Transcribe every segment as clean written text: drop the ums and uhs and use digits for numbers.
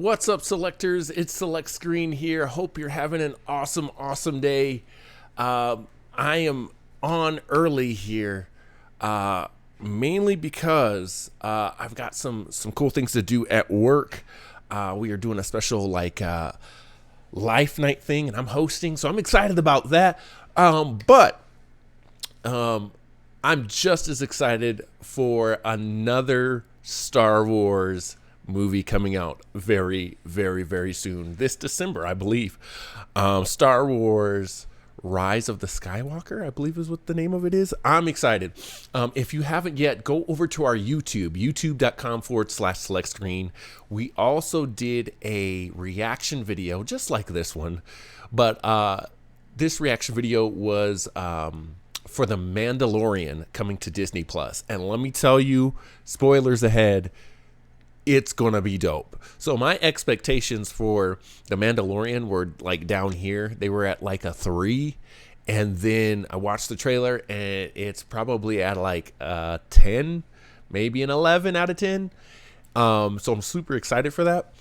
What's up, selectors? It's Select Screen here. Hope you're having an awesome day. I am on early here, mainly because I've got some cool things to do at work. We are doing a special life night thing, and I'm hosting, so I'm excited about that. But I'm just as excited for another Star Wars movie coming out very soon, this December, I believe. Star Wars Rise of the Skywalker, I believe is what the name of it is. I'm excited. If you haven't yet, go over to our youtube.com/select screen. We also did a reaction video just like this one, but this reaction video was for The Mandalorian coming to Disney Plus. And let me tell you, spoilers ahead, it's gonna be dope. So my expectations for The Mandalorian were like down here. They were at like a 3, and then I watched the trailer and it's probably at like a 10, maybe an 11 out of 10. So I'm super excited for that.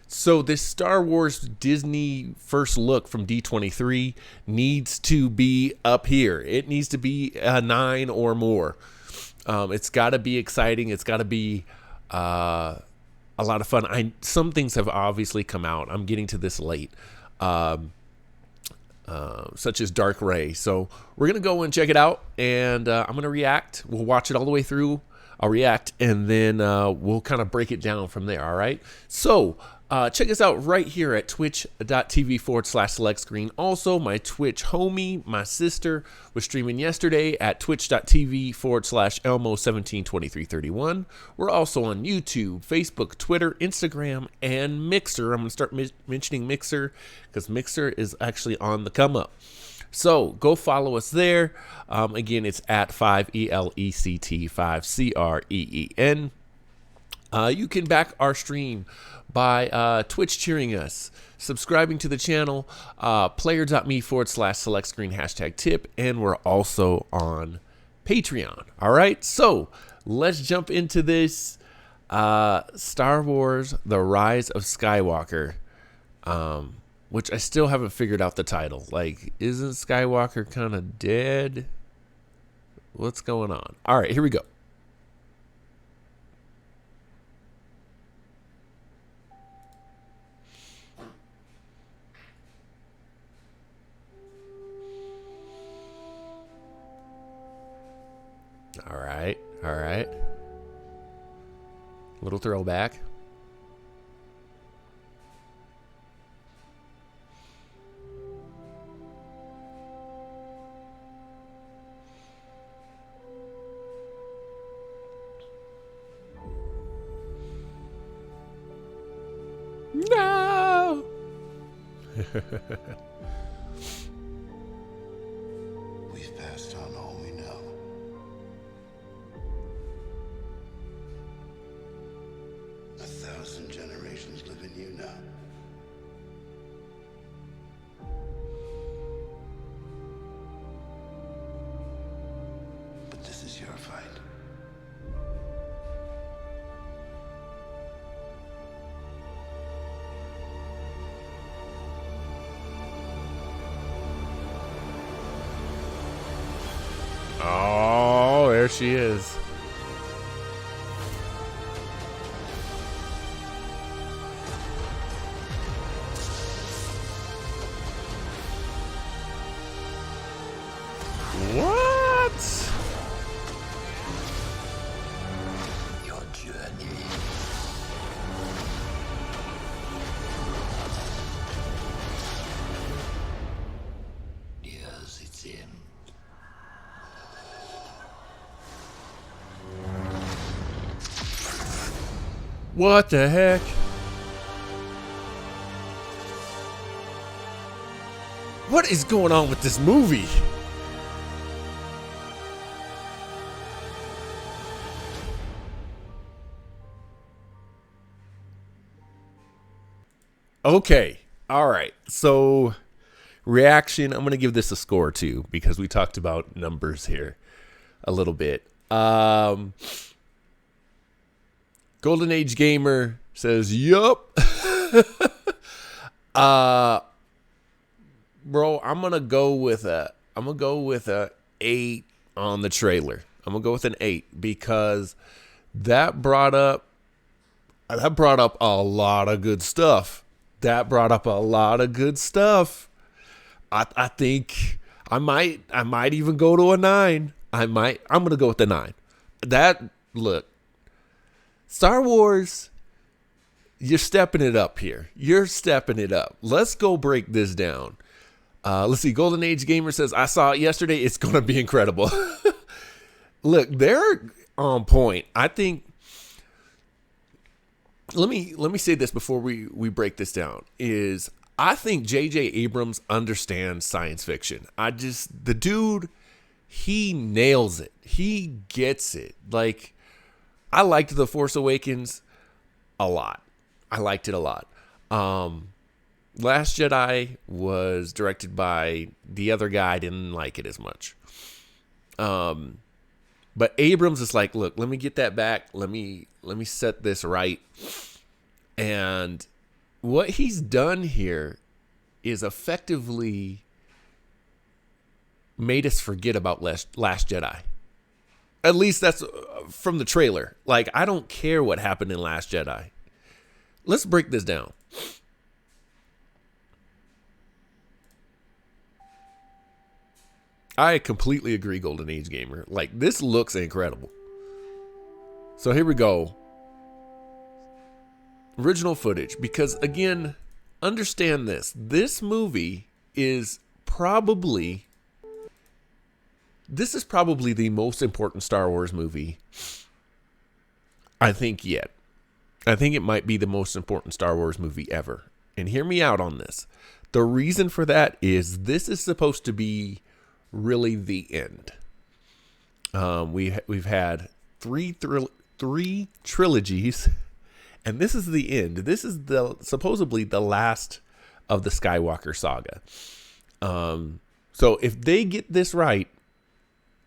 So this Star Wars Disney first look from D23 needs to be up here. It needs to be a 9 or more. It's got to be exciting. It's got to be a lot of fun. Some things have obviously come out. I'm getting to this late, such as Dark Ray. So we're going to go and check it out, and I'm going to react. We'll watch it all the way through. I'll react, and then we'll kind of break it down from there, all right? So check us out right here at twitch.tv/select screen. Also, my Twitch homie, my sister, was streaming yesterday at twitch.tv/elmo172331. We're also on YouTube, Facebook, Twitter, Instagram, and Mixer. I'm going to start mentioning Mixer because Mixer is actually on the come up. So go follow us there. Again, it's at 5ELECT 5CREEN. You can back our stream by Twitch cheering us, subscribing to the channel, player.me/select screen #tip, and we're also on Patreon. All right, so let's jump into this Star Wars The Rise of Skywalker, which I still haven't figured out the title. Like, isn't Skywalker kind of dead? What's going on? All right, here we go. All right. Little throwback. No! We've passed on all we know. 1,000 generations live in you now. But this is your fight. Oh, there she is. What? Your journey. Yes, it's in. What the heck? What is going on with this movie? Okay. All right. So reaction, I'm going to give this a score too, because we talked about numbers here a little bit. Golden Age Gamer says, yup. Bro, I'm gonna go with a 8 on the trailer. I'm gonna go with an 8 because that brought up a lot of good stuff. I think I might even go to a 9. I'm gonna go with the 9. Look, Star Wars, you're stepping it up here. You're stepping it up. Let's go break this down. Let's see. Golden Age Gamer says, I saw it yesterday. It's going to be incredible. Look, they're on point. I think, let me say this before we break this down, is I think J.J. Abrams understands science fiction. The dude, he nails it. He gets it. Like, I liked The Force Awakens a lot. I liked it a lot. Last Jedi was directed by the other guy. I didn't like it as much. But Abrams is like, look, let me get that back. Let me set this right. And what he's done here is effectively made us forget about Last Jedi. At least that's from the trailer. Like, I don't care what happened in Last Jedi. Let's break this down. I completely agree, Golden Age Gamer. Like, this looks incredible. So here we go. Original footage. Because, again, understand this. This movie is probably... This is probably the most important Star Wars movie, I think, yet. I think it might be the most important Star Wars movie ever. And hear me out on this. The reason for that is this is supposed to be really the end. We've had three trilogies, and this is the end. This is supposedly the last of the Skywalker saga. So if they get this right,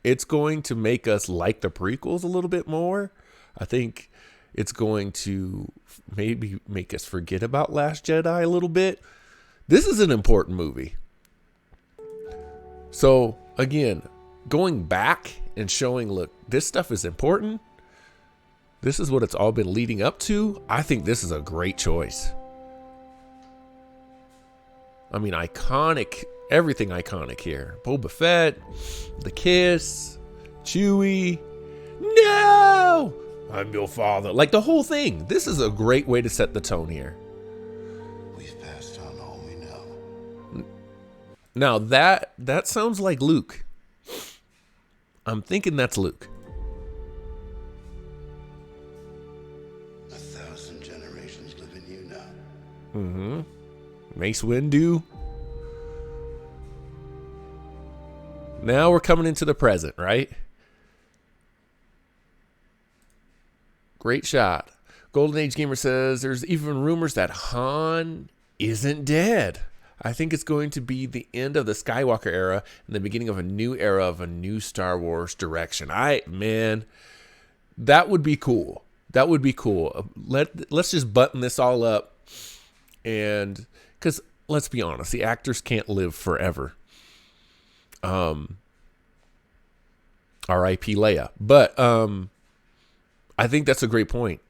it's going to make us like the prequels a little bit more. I think it's going to maybe make us forget about Last Jedi a little bit. This is an important movie. So, again, going back and showing, look, this stuff is important. This is what it's all been leading up to. I think this is a great choice. I mean, iconic, everything iconic here. Boba Fett, the kiss, Chewie. No! I'm your father. Like, the whole thing. This is a great way to set the tone here. We've passed on all we know. Now, that sounds like Luke. I'm thinking that's Luke. 1,000 generations live in you now. Mm-hmm. Mace Windu. Now we're coming into the present, right? Great shot. Golden Age Gamer says there's even rumors that Han isn't dead. I think it's going to be the end of the Skywalker era and the beginning of a new era of a new Star Wars direction. Man, that would be cool. That would be cool. Let's just button this all up. And because let's be honest, the actors can't live forever. R.I.P. Leia. But I think that's a great point.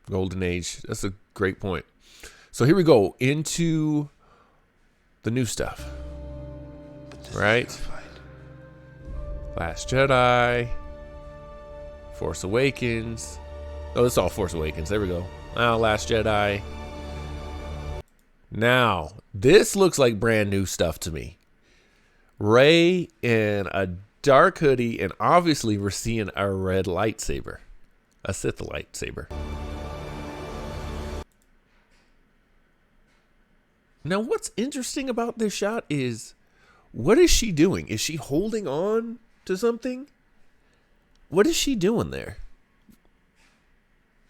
Golden Age. That's a great point. So here we go into the new stuff. Right? Last Jedi. Force Awakens. Oh, this is all Force Awakens. There we go. Now, Last Jedi. Now, this looks like brand new stuff to me. Rey in a dark hoodie, and obviously we're seeing a red lightsaber. A Sith lightsaber. Now, what's interesting about this shot is, what is she doing? Is she holding on to something? What is she doing there?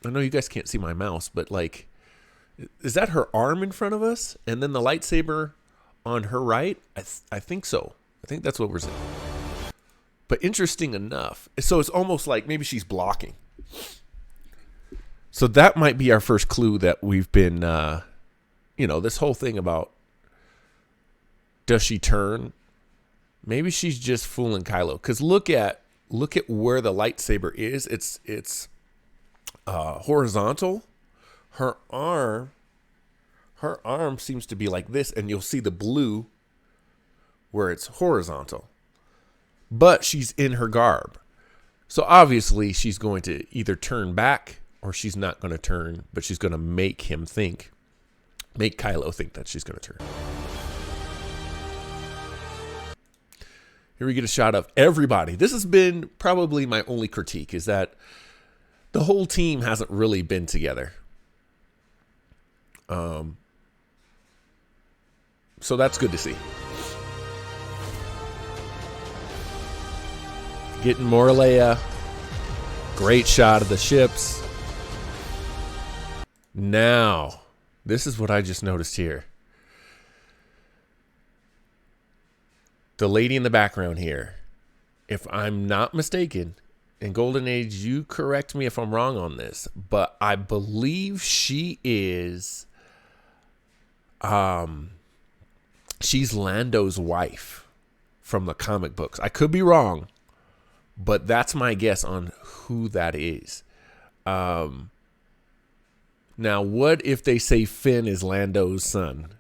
I know you guys can't see my mouse, but like, is that her arm in front of us? And then the lightsaber on her right? I think so. I think that's what we're seeing. But interesting enough. So it's almost like maybe she's blocking. So that might be our first clue that we've been this whole thing about, does she turn? Maybe she's just fooling Kylo. Because look at where the lightsaber is. It's horizontal. Her arm seems to be like this, and you'll see the blue where it's horizontal. But she's in her garb. So obviously she's going to either turn back or she's not going to turn, but she's going to make Kylo think that she's going to turn. Here we get a shot of everybody. This has been probably my only critique, is that the whole team hasn't really been together. So that's good to see. Getting more Leia. Great shot of the ships. Now, this is what I just noticed here. The lady in the background here, if I'm not mistaken, in Golden Age, you correct me if I'm wrong on this, but I believe she is, she's Lando's wife from the comic books. I could be wrong, but that's my guess on who that is. Now, what if they say Finn is Lando's son?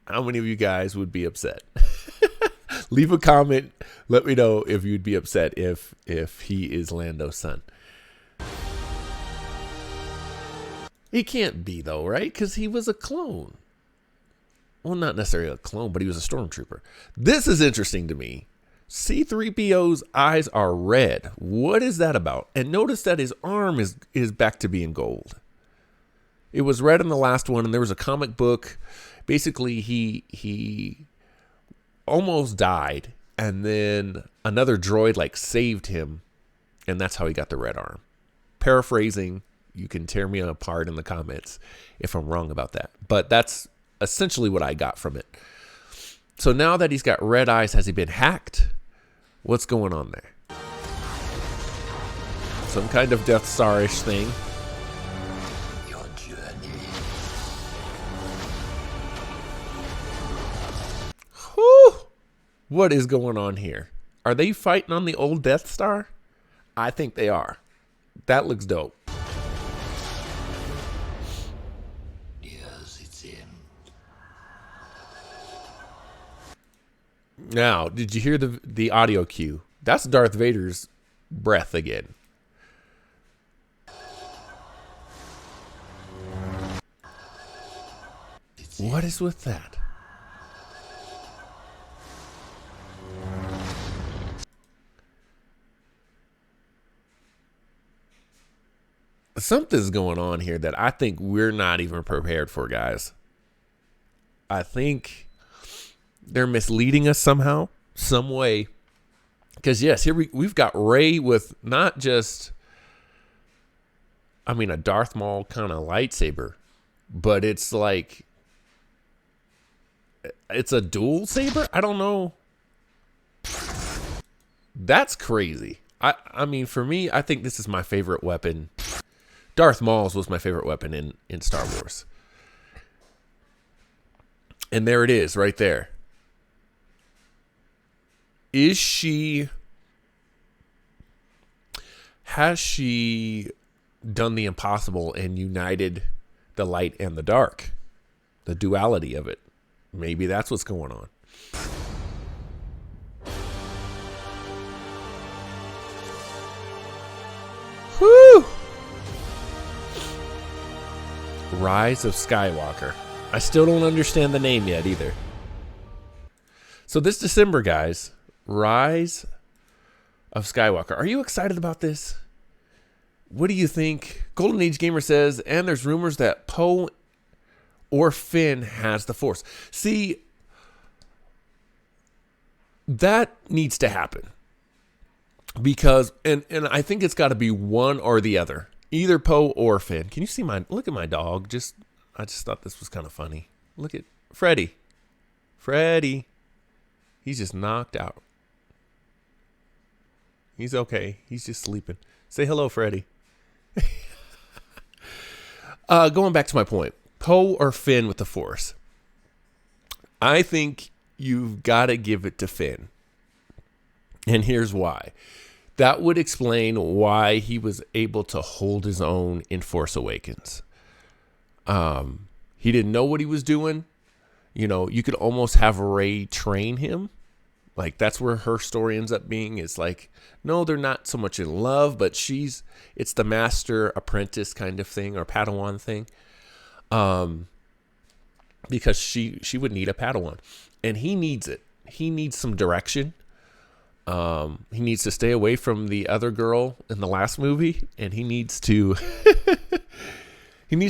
How many of you guys would be upset? Leave a comment. Let me know if you'd be upset if he is Lando's son. He can't be, though, right? Because he was a clone. Well, not necessarily a clone, but he was a stormtrooper. This is interesting to me. C-3PO's eyes are red. What is that about? And notice that his arm is back to being gold. It was red in the last one, and there was a comic book. Basically, he almost died, and then another droid saved him, and that's how he got the red arm. Paraphrasing, you can tear me apart in the comments if I'm wrong about that, but that's essentially what I got from it. So now that he's got red eyes, has he been hacked? What's going on there? Some kind of Death Star-ish thing. Whew. What is going on here? Are they fighting on the old Death Star? I think they are. That looks dope. Yes, it's him. Now, did you hear the audio cue? That's Darth Vader's breath again. What is with that? Something's going on here that I think we're not even prepared for, guys. I think they're misleading us somehow, some way. Because, yes, here we've got Rey with not just, a Darth Maul kind of lightsaber, but it's it's a dual saber? I don't know. That's crazy. For me, I think this is my favorite weapon. Darth Maul's was my favorite weapon in Star Wars. And there it is, right there. Has she done the impossible and united the light and the dark? The duality of it. Maybe that's what's going on. Whew! Rise of Skywalker. I still don't understand the name yet either. So this December, guys, Rise of Skywalker. Are you excited about this? What do you think? Golden Age Gamer says, and there's rumors that Poe or Finn has the Force. See, that needs to happen. Because, and I think it's got to be one or the other. Either Poe or Finn. Can you see look at my dog. I just thought this was kind of funny. Look at Freddy. Freddy. He's just knocked out. He's okay. He's just sleeping. Say hello, Freddy. Going back to my point. Poe or Finn with the Force? I think you've got to give it to Finn. And here's why. That would explain why he was able to hold his own in Force Awakens. He didn't know what he was doing. You could almost have Rey train him. Like, that's where her story ends up being. It's like, no, they're not so much in love, but it's the master apprentice kind of thing, or Padawan thing. Because she would need a Padawan, and he needs it. He needs some direction. He needs to stay away from the other girl in the last movie, and he needs to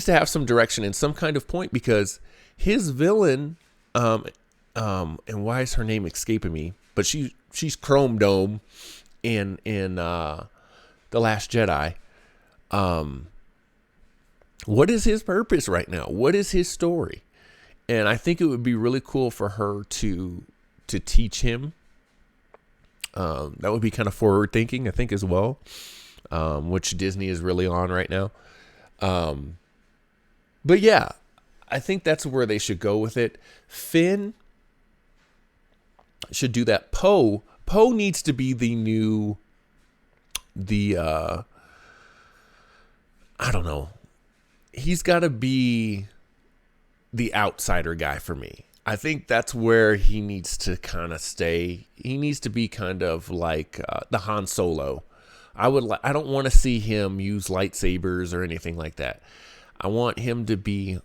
have some direction and some kind of point, because his villain, and why is her name escaping me? But she's Chrome Dome in The Last Jedi. What is his purpose right now? What is his story? And I think it would be really cool for her to teach him. That would be kind of forward thinking, I think, as well, which Disney is really on right now. But yeah, I think that's where they should go with it. Finn should do that. Poe needs to be I don't know. He's got to be the outsider guy for me. I think that's where he needs to kind of stay. He needs to be kind of like the Han Solo. I don't want to see him use lightsabers or anything like that. I want him to be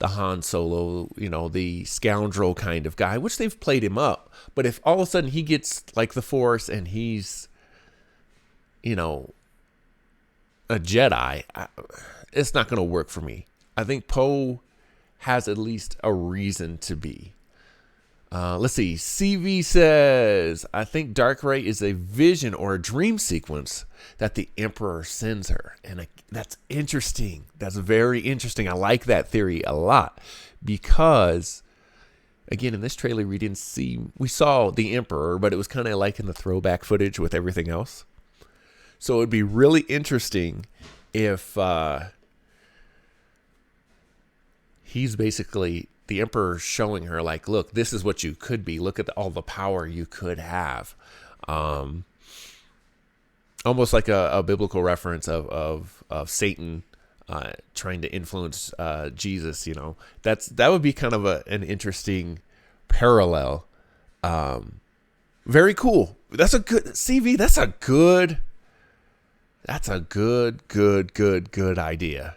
the Han Solo, the scoundrel kind of guy, which they've played him up. But if all of a sudden he gets like the Force and he's, a Jedi, it's not going to work for me. I think Poe has at least a reason to be. Let's see. CV says, I think Dark Ray is a vision or a dream sequence that the Emperor sends her. And that's interesting. That's very interesting. I like that theory a lot because, again, in this trailer, we saw the Emperor, but it was kind of like in the throwback footage with everything else. So it'd be really interesting if he's basically the Emperor showing her, like, look, this is what you could be. Look at all the power you could have. Almost like a biblical reference of Satan trying to influence Jesus. That would be kind of an interesting parallel. Very cool. That's a good CV. That's a good idea.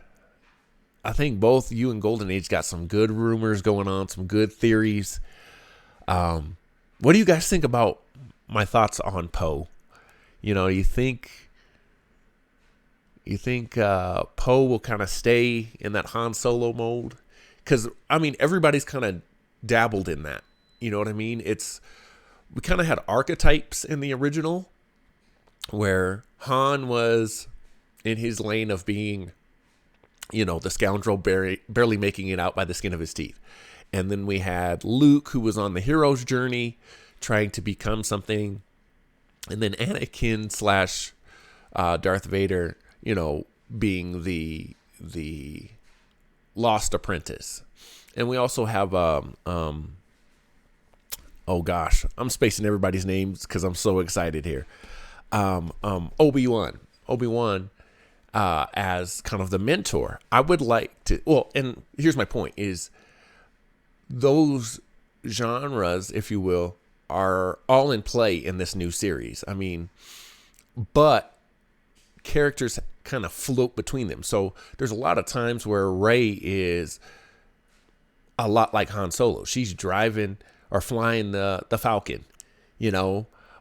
I think both you and Golden Age got some good rumors going on, some good theories. What do you guys think about my thoughts on Poe? You think Poe will kind of stay in that Han Solo mode? Because, everybody's kind of dabbled in that. You know what I mean? We kind of had archetypes in the original where Han was in his lane of being, the scoundrel barely making it out by the skin of his teeth. And then we had Luke, who was on the hero's journey, trying to become something. And then Anakin / Darth Vader, being the lost apprentice. And we also have, oh gosh, I'm spacing everybody's names because I'm so excited here. Obi-Wan as kind of the mentor. I would like to, and here's my point, is those genres, if you will, are all in play in this new series. But characters kind of float between them. So there's a lot of times where Rey is a lot like Han Solo. She's driving or flying the Falcon,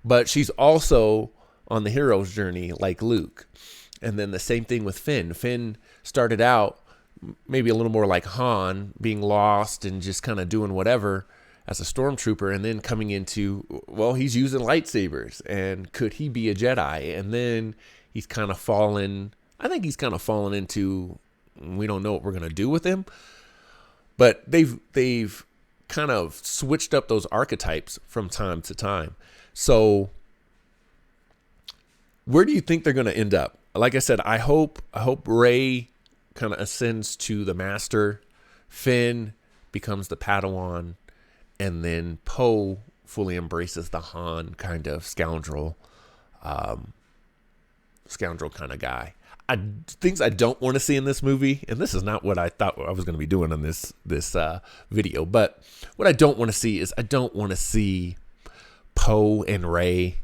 but she's also on the hero's journey like Luke. And then the same thing with Finn. Finn started out maybe a little more like Han, being lost and just kind of doing whatever as a stormtrooper, and then coming into, he's using lightsabers, and could he be a Jedi? And then he's kind of fallen into, we don't know what we're going to do with him. But they've kind of switched up those archetypes from time to time. So where do you think they're going to end up? Like I said, I hope Rey kind of ascends to the master Finn becomes the Padawan, and then Poe fully embraces the Han kind of scoundrel kind of guy. Things I don't want to see in this movie, and this is not what I thought I was going to be doing on this video, but what I don't want to see is I don't want to see Poe and Rey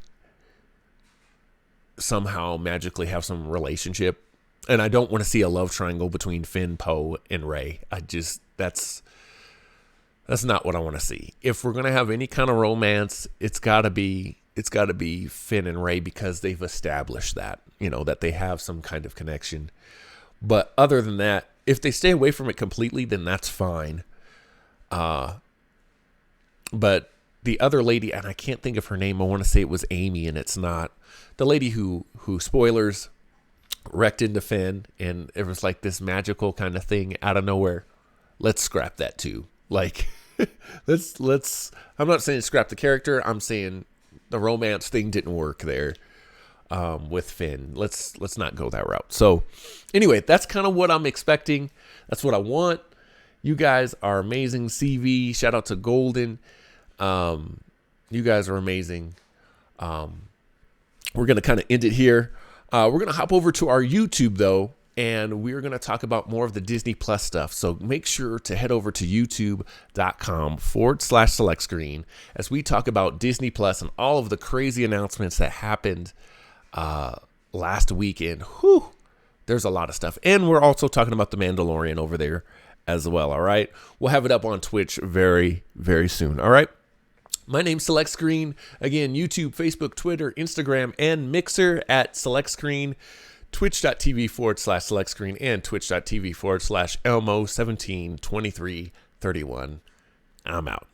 somehow magically have some relationship, and I don't want to see a love triangle between Finn, Poe, and Rey. That's not what I want to see. If we're gonna have any kind of romance, it's gotta be Finn and Rey, because they've established that, that they have some kind of connection. But other than that, if they stay away from it completely, then that's fine. But the other lady, and I can't think of her name, I want to say it was Amy, and it's not. The lady who spoilers, wrecked into Finn, and it was like this magical kind of thing out of nowhere. Let's scrap that too. Like, let's. I'm not saying scrap the character. I'm saying the romance thing didn't work there with Finn. Let's not go that route. So, anyway, that's kind of what I'm expecting. That's what I want. You guys are amazing. CV, shout out to Golden. You guys are amazing. We're gonna kind of end it here. We're gonna hop over to our YouTube though, and we're going to talk about more of the Disney Plus stuff. So make sure to head over to youtube.com/select screen as we talk about Disney Plus and all of the crazy announcements that happened last weekend. Whew, there's a lot of stuff. And we're also talking about The Mandalorian over there as well. All right. We'll have it up on Twitch very, very soon. All right. My name's Select Screen. Again, YouTube, Facebook, Twitter, Instagram, and Mixer at Select Screen. Twitch.tv/Select Screen and Twitch.tv/Elmo172331. I'm out.